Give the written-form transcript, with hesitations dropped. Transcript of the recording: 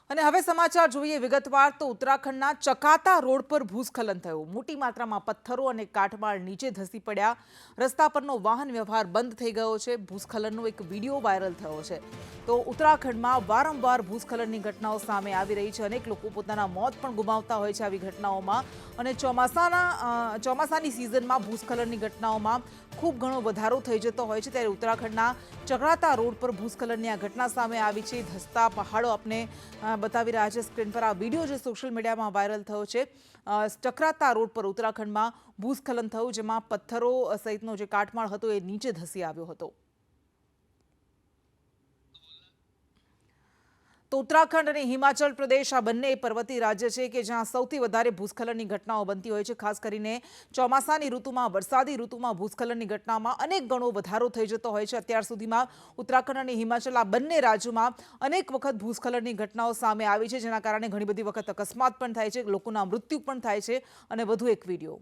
અને હવે સમાચાર જોઈએ વિગતવાર તો ઉત્તરાખંડના ચકાતા રોડ પર ભૂસ્ખલન થયું। મોટી માત્રામાં પથ્થરો અને કાટમાળ નીચે ધસી પડ્યા। રસ્તા પરનો વાહન વ્યવહાર બંધ થઈ ગયો છે। ભૂસ્ખલનનો એક વિડીયો વાયરલ થયો છે। તો ઉત્તરાખંડમાં વારંવાર ભૂસ્ખલનની ઘટનાઓ સામે આવી રહી છે। અનેક લોકો પોતાના મોત પણ ગુમાવતા હોય છે આવી ઘટનાઓમાં। અને ચોમાસાની સિઝનમાં ભૂસ્ખલનની ઘટનાઓમાં ખૂબ ઘણો વધારો થઈ જતો હોય છે। ત્યારે ઉત્તરાખંડના ચકાતા રોડ પર ભૂસ્ખલનની આ ઘટના સામે આવી છે। ધસતા પહાડો આપણે बतावी रहा है। स्क्रीन पर आ वीडियो जो सोशल मीडिया में वायरल थयो छे। चक्राता रोड पर उत्तराखंड में भूस्खलन थयुं जेमां पत्थरो सहितनो जे काटमाळ हतो ए नीचे धसी आव्यो हतो। तो उत्तराखंड और हिमाचल प्रदेश आ बंने पर्वतीय राज्य है कि ज्यां सौथी वधारे भूस्खलननी घटनाओं बनती होय छे। खास करीने ચોમાસાની ઋતુમાં વરસાદી ઋતુમાં ભૂસ્ખલનની ઘટનામાં અનેક ગણો વધારો થઈ જતો હોય છે। અત્યાર સુધીમાં ઉત્તરાખંડ અને હિમાચલ આ બંને રાજ્યોમાં અનેક વખત ભૂસ્ખલનની ઘટનાઓ સામે આવી છે, જેના કારણે ઘણી બધી વખત અકસ્માત પણ થાય છે, લોકોના મૃત્યુ પણ થાય છે। અને વધુ એક વિડીયો